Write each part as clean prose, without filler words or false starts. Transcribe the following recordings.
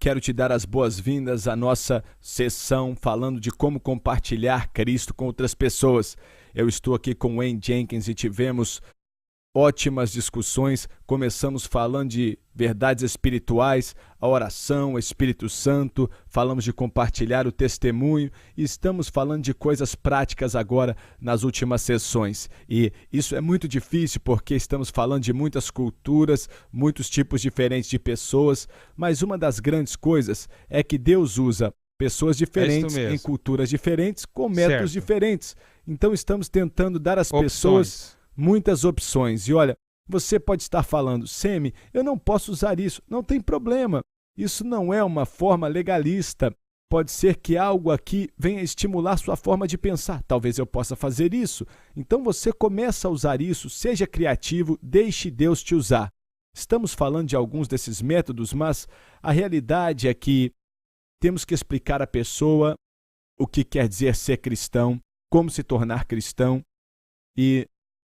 quero te dar as boas-vindas à nossa sessão falando de como compartilhar Cristo com outras pessoas. Eu estou aqui com Wayne Jenkins e tivemos ótimas discussões. Começamos falando de verdades espirituais, a oração, o Espírito Santo, falamos de compartilhar o testemunho e estamos falando de coisas práticas agora nas últimas sessões. E isso é muito difícil porque estamos falando de muitas culturas, muitos tipos diferentes de pessoas, mas uma das grandes coisas é que Deus usa pessoas diferentes em culturas diferentes com métodos diferentes. Então estamos tentando dar às pessoas muitas opções. E olha, você pode estar falando, Semi, eu não posso usar isso. Não tem problema. Isso não é uma forma legalista. Pode ser que algo aqui venha estimular sua forma de pensar. Talvez eu possa fazer isso. Então você começa a usar isso, seja criativo, deixe Deus te usar. Estamos falando de alguns desses métodos, mas a realidade é que temos que explicar à pessoa o que quer dizer ser cristão, como se tornar cristão e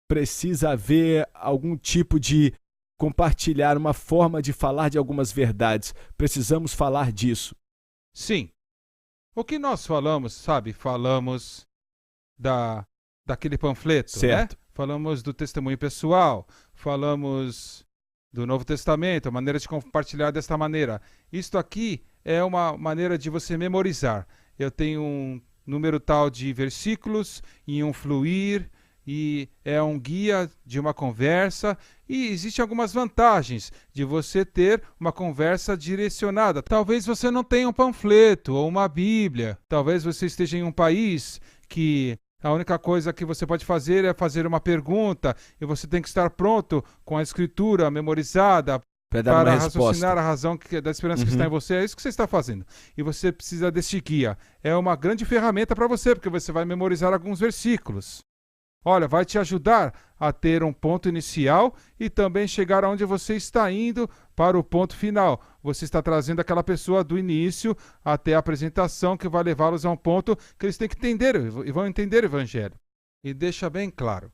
precisa haver algum tipo de compartilhar, uma forma de falar de algumas verdades. Precisamos falar disso. Sim. O que nós falamos, sabe? Falamos daquele panfleto, certo, né? Falamos do testemunho pessoal, falamos do Novo Testamento, a maneira de compartilhar desta maneira. Isto aqui é uma maneira de você memorizar. Eu tenho um número tal de versículos e um fluir, e é um guia de uma conversa, e existem algumas vantagens de você ter uma conversa direcionada. Talvez você não tenha um panfleto ou uma Bíblia, talvez você esteja em um país que a única coisa que você pode fazer é fazer uma pergunta, e você tem que estar pronto com a escritura memorizada para raciocinar a razão da esperança que está em você. É isso que você está fazendo. E você precisa deste guia. É uma grande ferramenta para você, porque você vai memorizar alguns versículos. Olha, vai te ajudar a ter um ponto inicial e também chegar aonde você está indo para o ponto final. Você está trazendo aquela pessoa do início até a apresentação que vai levá-los a um ponto que eles têm que entender e vão entender o Evangelho. E deixa bem claro.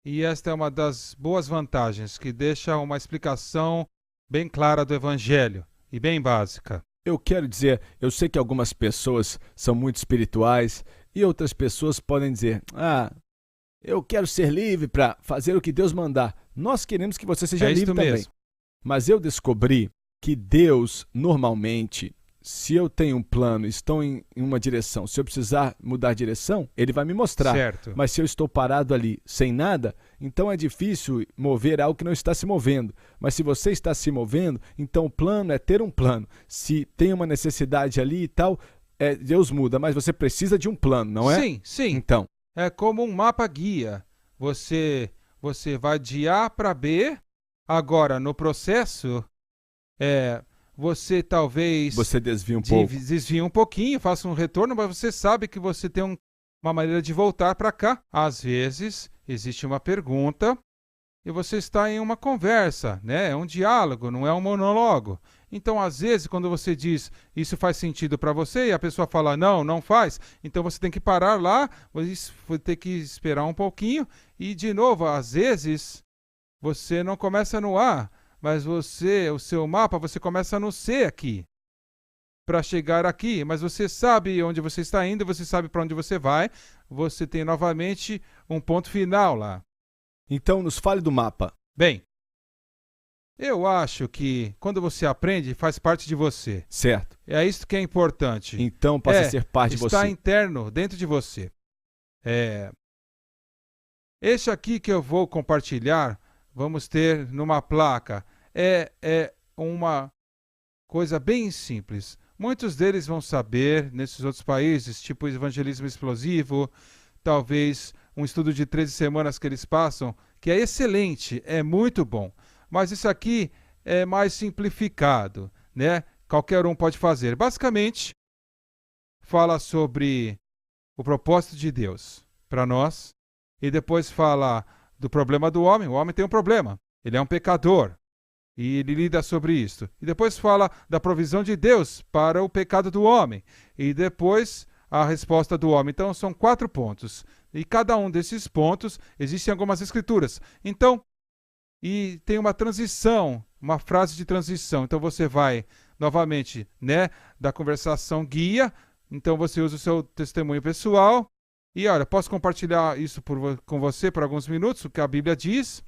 E esta é uma das boas vantagens, que deixa uma explicação bem clara do Evangelho e bem básica. Eu quero dizer, eu sei que algumas pessoas são muito espirituais e outras pessoas podem dizer, eu quero ser livre para fazer o que Deus mandar. Nós queremos que você seja livre também. Mesmo. Mas eu descobri que Deus, normalmente, se eu tenho um plano, estou em uma direção, se eu precisar mudar de direção, Ele vai me mostrar. Certo. Mas se eu estou parado ali sem nada, então é difícil mover algo que não está se movendo. Mas se você está se movendo, então o plano é ter um plano. Se tem uma necessidade ali e tal, Deus muda, mas você precisa de um plano, não é? Sim, sim. Então, é como um mapa guia. Você vai de A para B. Agora, no processo, você talvez desvia um pouco. Desvia um pouquinho, faça um retorno, mas você sabe que você tem uma maneira de voltar para cá. Às vezes, existe uma pergunta e você está em uma conversa, né? É um diálogo, não é um monólogo. Então, às vezes, quando você diz isso faz sentido para você e a pessoa fala não faz, então você tem que parar lá, você vai ter que esperar um pouquinho e, de novo, às vezes, você não começa no A, mas o seu mapa, você começa no C aqui, para chegar aqui, mas você sabe onde você está indo, você sabe para onde você vai, você tem novamente um ponto final lá. Então, nos fale do mapa. Bem, eu acho que quando você aprende, faz parte de você. Certo. É isso que é importante. Então passa a ser parte de você. Está interno, dentro de você. Este aqui que eu vou compartilhar, vamos ter numa placa. É uma coisa bem simples. Muitos deles vão saber, nesses outros países, tipo evangelismo explosivo, talvez um estudo de 13 semanas que eles passam, que é excelente, é muito bom. Mas isso aqui é mais simplificado, né? Qualquer um pode fazer. Basicamente, fala sobre o propósito de Deus para nós, e depois fala do problema do homem. O homem tem um problema, ele é um pecador, e ele lida sobre isso. E depois fala da provisão de Deus para o pecado do homem, e depois a resposta do homem. Então, são 4 pontos. E cada um desses pontos, existem algumas escrituras. Então, e tem uma transição, uma frase de transição. Então, você vai novamente, né, da conversação guia. Então você usa o seu testemunho pessoal. E olha, posso compartilhar isso com você por alguns minutos, o que a Bíblia diz?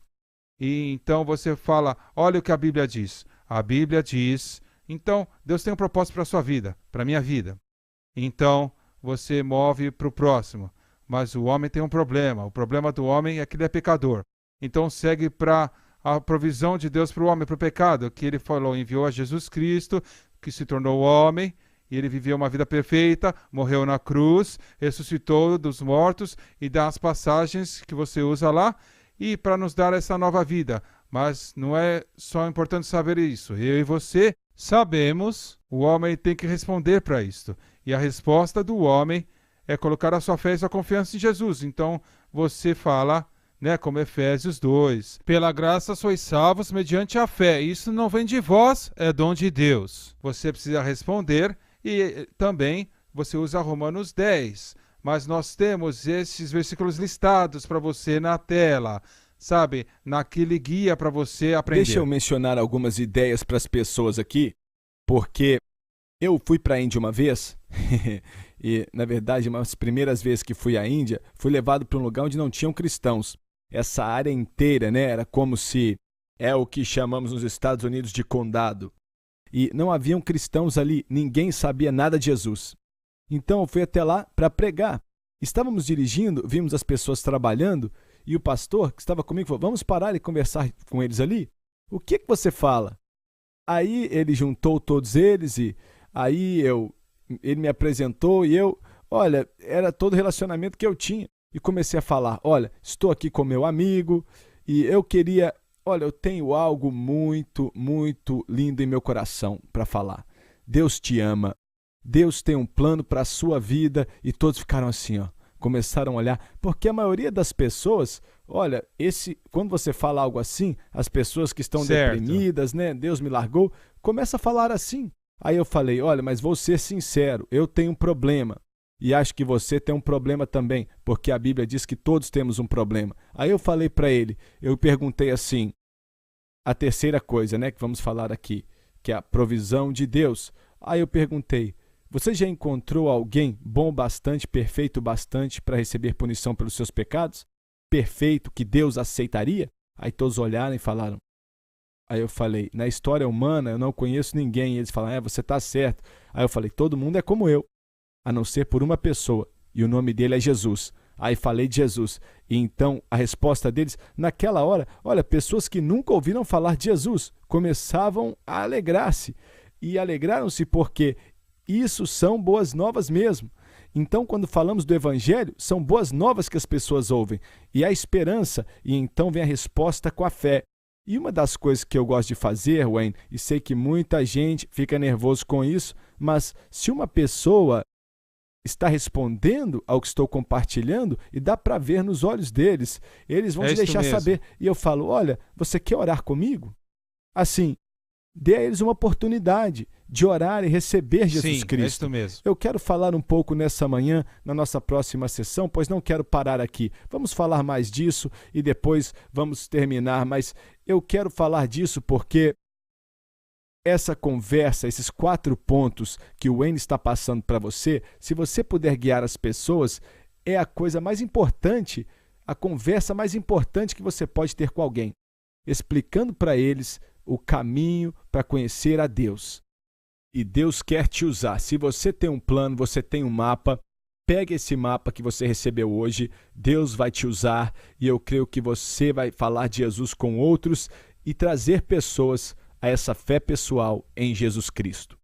E então você fala, olha o que a Bíblia diz. A Bíblia diz, então Deus tem um propósito para a sua vida, para a minha vida. Então você move para o próximo. Mas o homem tem um problema. O problema do homem é que ele é pecador. Então segue para a provisão de Deus para o homem, para o pecado, que ele falou, enviou a Jesus Cristo, que se tornou homem, e ele viveu uma vida perfeita, morreu na cruz, ressuscitou dos mortos, e dá as passagens que você usa lá, e para nos dar essa nova vida. Mas não é só importante saber isso. Eu e você sabemos, o homem tem que responder para isto. E a resposta do homem é colocar a sua fé e sua confiança em Jesus. Então você fala, né, como Efésios 2, pela graça sois salvos mediante a fé. Isso não vem de vós, é dom de Deus. Você precisa responder e também você usa Romanos 10. Mas nós temos esses versículos listados para você na tela, sabe? Naquele guia para você aprender. Deixa eu mencionar algumas ideias para as pessoas aqui, porque eu fui para a Índia uma vez, e na verdade, umas primeiras vezes que fui à Índia, fui levado para um lugar onde não tinham cristãos. Essa área inteira, né, era como se é o que chamamos nos Estados Unidos de condado. E não haviam cristãos ali, ninguém sabia nada de Jesus. Então eu fui até lá para pregar. Estávamos dirigindo, vimos as pessoas trabalhando, e o pastor que estava comigo falou, vamos parar e conversar com eles ali? O que você fala? Aí ele juntou todos eles e aí ele me apresentou e olha, era todo o relacionamento que eu tinha. E comecei a falar, olha, estou aqui com meu amigo e eu tenho algo muito, muito lindo em meu coração para falar. Deus te ama, Deus tem um plano para a sua vida. E todos ficaram assim, ó, começaram a olhar, porque a maioria das pessoas, olha, quando você fala algo assim, as pessoas que estão deprimidas, né, Deus me largou, começa a falar assim. Aí eu falei, olha, mas vou ser sincero, eu tenho um problema. E acho que você tem um problema também, porque a Bíblia diz que todos temos um problema. Aí eu falei para ele, eu perguntei assim, a terceira coisa, né, que vamos falar aqui, que é a provisão de Deus. Aí eu perguntei, você já encontrou alguém bom bastante, perfeito bastante para receber punição pelos seus pecados? Perfeito, que Deus aceitaria? Aí todos olharam e falaram. Aí eu falei, na história humana eu não conheço ninguém. E eles falaram, você está certo. Aí eu falei, todo mundo é como eu, a não ser por uma pessoa, e o nome dele é Jesus. Aí falei de Jesus. E então a resposta deles, naquela hora, olha, pessoas que nunca ouviram falar de Jesus, começavam a alegrar-se. E alegraram-se porque isso são boas novas mesmo. Então, quando falamos do Evangelho, são boas novas que as pessoas ouvem. E há esperança, e então vem a resposta com a fé. E uma das coisas que eu gosto de fazer, Wayne, e sei que muita gente fica nervoso com isso, mas se uma pessoa está respondendo ao que estou compartilhando, e dá para ver nos olhos deles, eles vão te deixar saber. E eu falo, olha, você quer orar comigo? Assim, dê a eles uma oportunidade de orar e receber Jesus Cristo. É isso mesmo. Eu quero falar um pouco nessa manhã, na nossa próxima sessão, pois não quero parar aqui. Vamos falar mais disso e depois vamos terminar, mas eu quero falar disso porque essa conversa, esses 4 pontos que o Wayne está passando para você, se você puder guiar as pessoas, é a coisa mais importante, a conversa mais importante que você pode ter com alguém, explicando para eles o caminho para conhecer a Deus. E Deus quer te usar. Se você tem um plano, você tem um mapa, pegue esse mapa que você recebeu hoje, Deus vai te usar e eu creio que você vai falar de Jesus com outros e trazer pessoas a essa fé pessoal em Jesus Cristo.